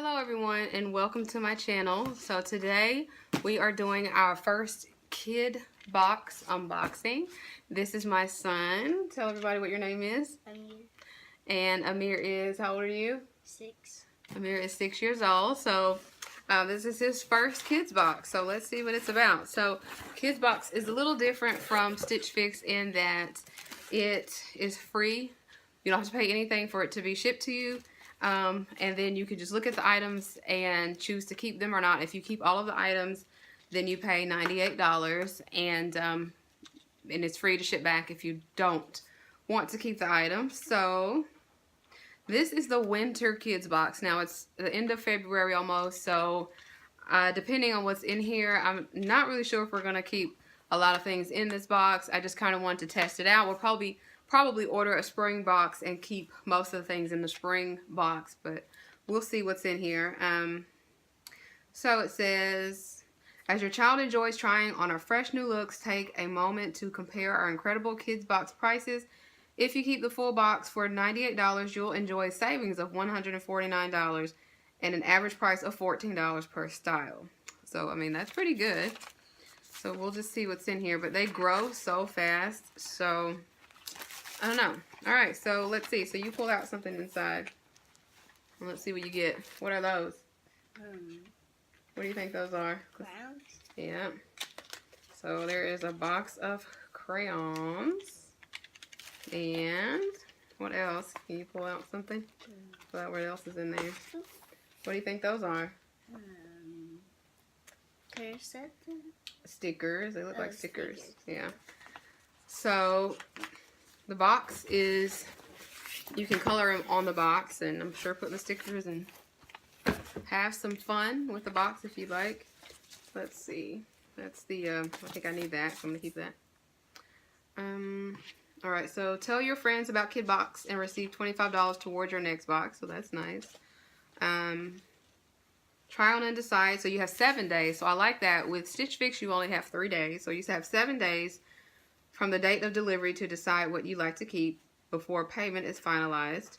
Hello everyone and welcome to my channel. So today we are doing our first Kidbox unboxing. This is my son. Tell everybody what your name is. Amir. And Amir is, how old are you? 6. Amir is 6 years old. So this is his first Kidbox. So let's see what it's about. So Kidbox is a little different from Stitch Fix in that it is free. You don't have to pay anything for it to be shipped to you. And then you can just look at the items and choose to keep them or not. If you keep all of the items, then you pay $98, and it's free to ship back if you don't want to keep the items. So this is the winter Kidbox. Now it's the end of February almost, so depending on what's in here, I'm not really sure if we're gonna keep a lot of things in this box. I just kind of want to test it out. We'll probably order a spring box and keep most of the things in the spring box, but we'll see what's in here. So it says, as your child enjoys trying on our fresh new looks, take a moment to compare our incredible Kidbox prices. If you keep the full box for $98, you'll enjoy savings of $149 and an average price of $14 per style. So, I mean, that's pretty good. So we'll just see what's in here, but they grow so fast, so I don't know. Alright, so let's see. So you pull out something inside. Let's see what you get. What are those? What do you think those are? Crowns? Yeah. So there is a box of crayons. And what else? Can you pull out something? Pull out what else is in there. What do you think those are? Stickers. They look like stickers. Yeah. So the box is, you can color them on the box, and I'm sure put the stickers and have some fun with the box if you like. Let's see. That's the, I think I need that, so I'm going to keep that. Alright, so tell your friends about Kidbox and receive $25 towards your next box, so that's nice. Try on and decide, so you have 7 days, so I like that. With Stitch Fix, you only have 3 days, so you have 7 days from the date of delivery to decide what you like to keep before payment is finalized.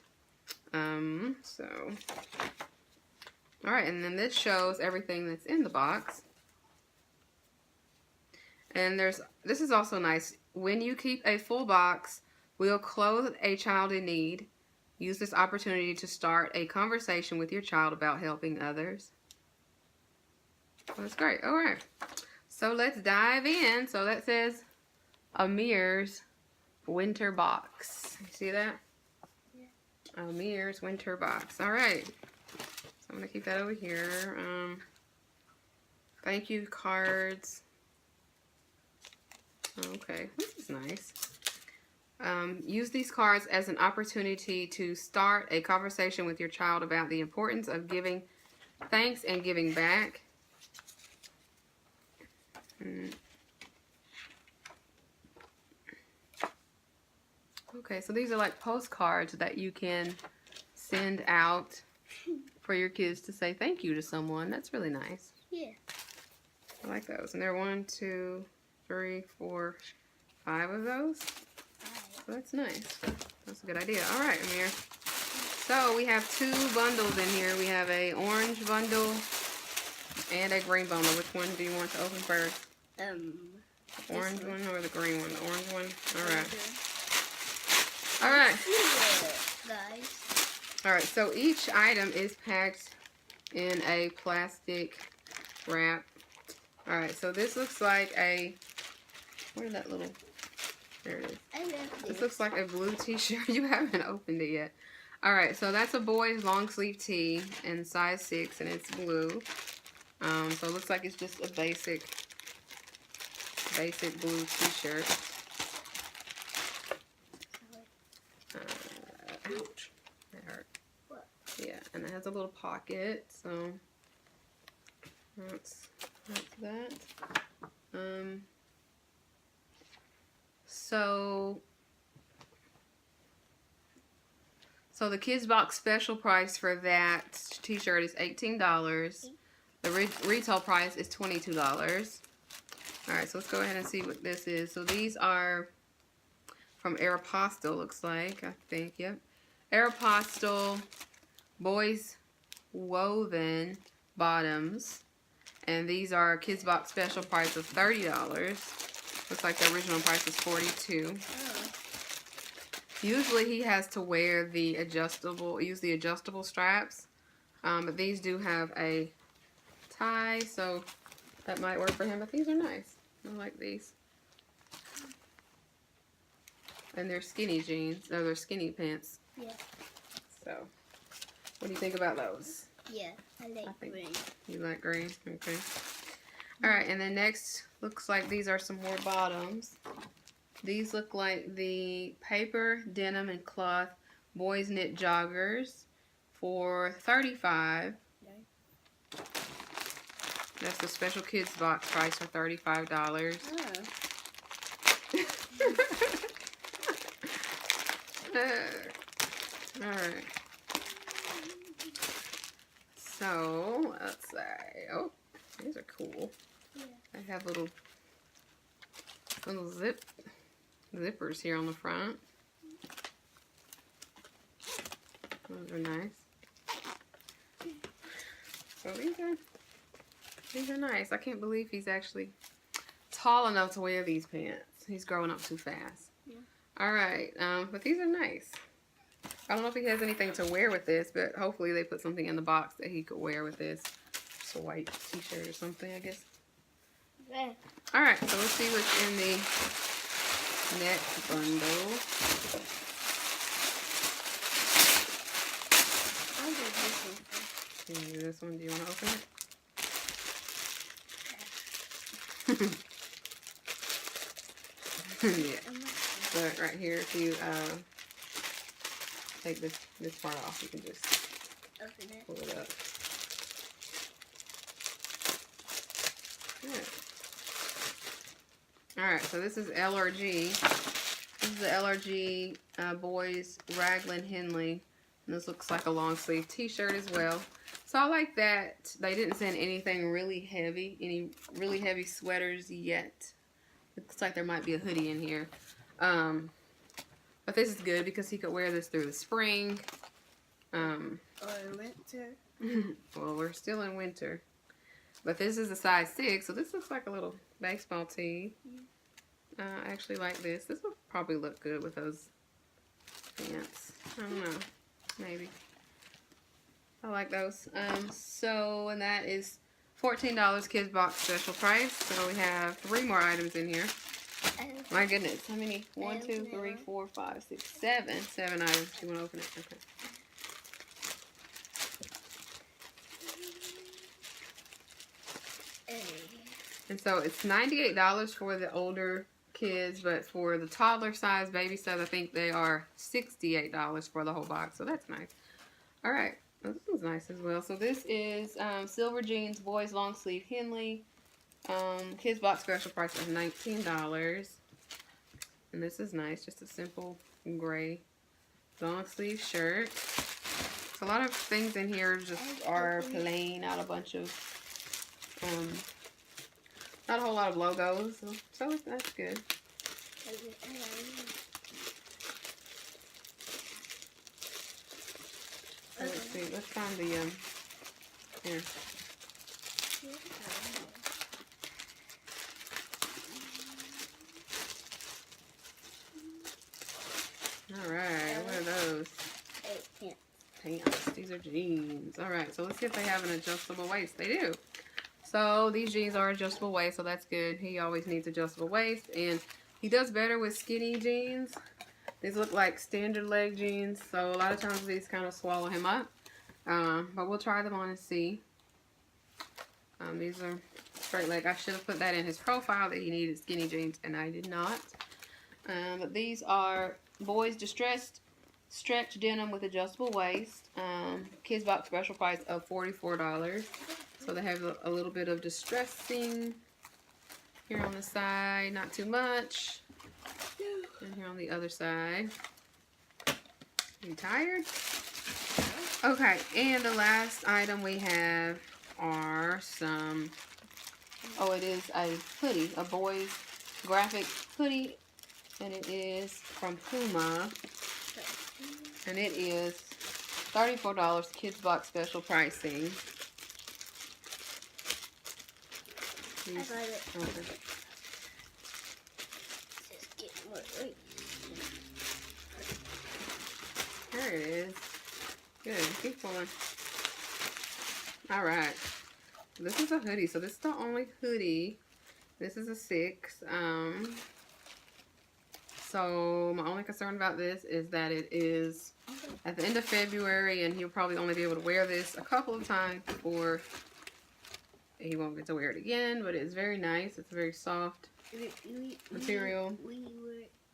Alright, and then this shows everything that's in the box. And this is also nice. When you keep a full box, we'll clothe a child in need. Use this opportunity to start a conversation with your child about helping others. Well, that's great. Alright, so let's dive in. So that says Amir's winter box. You see that? Yeah. Amir's winter box. Alright. So I'm going to keep that over here. Thank you cards. Okay, this is nice. Use these cards as an opportunity to start a conversation with your child about the importance of giving thanks and giving back. Okay, so these are like postcards that you can send out for your kids to say thank you to someone. That's really nice. Yeah. I like those. And there are 1, 2, 3, 4, 5 of those. So that's nice. That's a good idea. Alright, Amir. So we have 2 bundles in here. We have a orange bundle and a green bundle. Which one do you want to open first? The orange one or the green one? The orange one? Alright. Alright. Alright, so each item is packed in a plastic wrap. Alright, so this looks like a, where's that little, there it is. This looks like a blue t-shirt. You haven't opened it yet. Alright, so that's a boy's long sleeve tee in size 6 and it's blue. So it looks like it's just a basic blue t-shirt. Ouch. That hurt. Yeah, and it has a little pocket, so that's that. So the Kidbox special price for that t-shirt is $18. The retail price is $22. Alright, so let's go ahead and see what this is. So these are from Aeropostale, looks like, I think, yep. Aeropostale boys woven bottoms. And these are Kidbox special price of $30. Looks like the original price is $42. Usually he has to wear the adjustable straps. But these do have a tie, so that might work for him. But these are nice. I like these. And they're skinny jeans. No, they're skinny pants. Yeah. So, what do you think about those? Yeah, I like green. You like green? Okay. Alright, and then next, looks like these are some more bottoms. These look like the paper, denim, and cloth boys knit joggers for $35. Okay. That's the special Kidbox price for $35. Alright. So, let's say, oh, these are cool. Yeah. They have little zippers here on the front. Those are nice. So these are nice. I can't believe he's actually tall enough to wear these pants. He's growing up too fast. Yeah. Alright, but these are nice. I don't know if he has anything to wear with this, but hopefully they put something in the box that he could wear with this. Just a white t-shirt or something, I guess. Yeah. Alright, so let's see what's in the next bundle. I'll do this one first. Can you do this one? Do you want to open it? Yeah. But right here, if you take this part off, you can just Open it. pull it up. Good. Alright, so this is LRG. This is the LRG Boys Raglan Henley. And this looks like a long sleeve t-shirt as well. So I like that they didn't send anything really heavy, any really heavy sweaters yet. It looks like there might be a hoodie in here. But this is good because he could wear this through the spring. Or winter. Well, we're still in winter. But this is a size 6, so this looks like a little baseball tee. I actually like this. This will probably look good with those pants. I don't know. Maybe. I like those. And that is $14 Kidbox special price. So we have 3 more items in here. My goodness, how many? 1, 2, 3, 4, 5, 6, 7. 7 items. You want to open it? Okay. And so it's $98 for the older kids, but for the toddler size, baby size, I think they are $68 for the whole box. So that's nice. All right. Well, this one's nice as well. So this is Silver Jeans Boys Long Sleeve Henley. Kidbox special price of $19. And this is nice. Just a simple gray long sleeve shirt. So a lot of things in here just are plain, not a bunch of, not a whole lot of logos. So that's good. So let's see. Let's find the, here. Alright, what are those? Pants. These are jeans. Alright, so let's see if they have an adjustable waist. They do. So these jeans are adjustable waist, so that's good. He always needs adjustable waist, and he does better with skinny jeans. These look like standard leg jeans, so a lot of times these kind of swallow him up. But we'll try them on and see. These are straight leg. I should have put that in his profile that he needed skinny jeans, and I did not. But these are boys distressed stretch denim with adjustable waist. Kidbox special price of $44. So they have a little bit of distressing here on the side, not too much. And here on the other side. Are you tired? Okay, and the last item we have are some, it is a hoodie, a boys graphic hoodie, and it is from Puma, and it is $34 Kidbox special pricing. I got it. Okay. Just get more. Wait. There it is. Good. Keep going. Alright. This is a hoodie. So this is the only hoodie. This is a 6. So my only concern about this is that it is at the end of February, and he'll probably only be able to wear this a couple of times before he won't get to wear it again. But it's very nice. It's a very soft material. We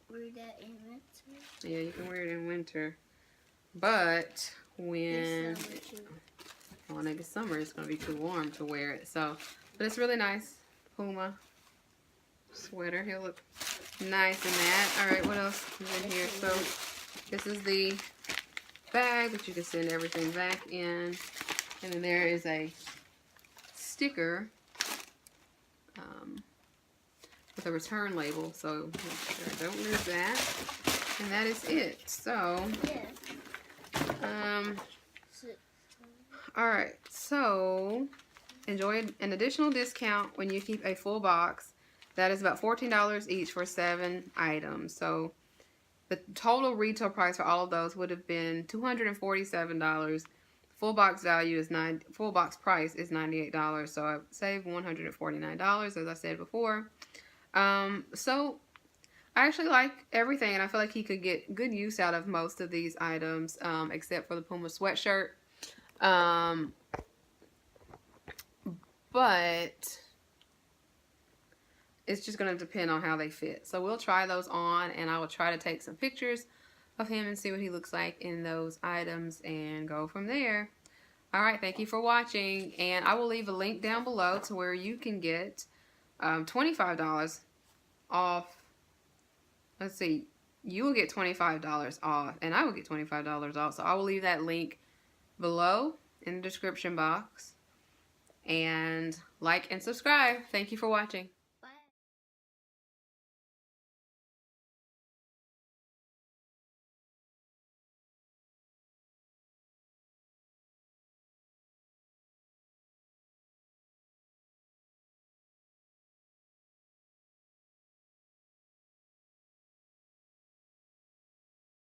wear that in winter. Yeah, you can wear it in winter. But when maybe summer, it's going to be too warm to wear it. So, but it's really nice. Puma sweater. He'll look nice in that. Alright, what else is in here? So, this is the bag that you can send everything back in. And then there is a sticker with a return label. So, make sure I don't lose that. And that is it. So, alright, so enjoy an additional discount when you keep a full box. That is about $14 each for 7 items. So the total retail price for all of those would have been $247. Full box value is full box price is $98. So I saved $149, as I said before. So I actually like everything, and I feel like he could get good use out of most of these items, except for the Puma sweatshirt. But it's just going to depend on how they fit. So we'll try those on, and I will try to take some pictures of him and see what he looks like in those items and go from there. Alright, thank you for watching, and I will leave a link down below to where you can get $25 off. Let's see, you will get $25 off, and I will get $25 off. So I will leave that link below in the description box. And like and subscribe. Thank you for watching.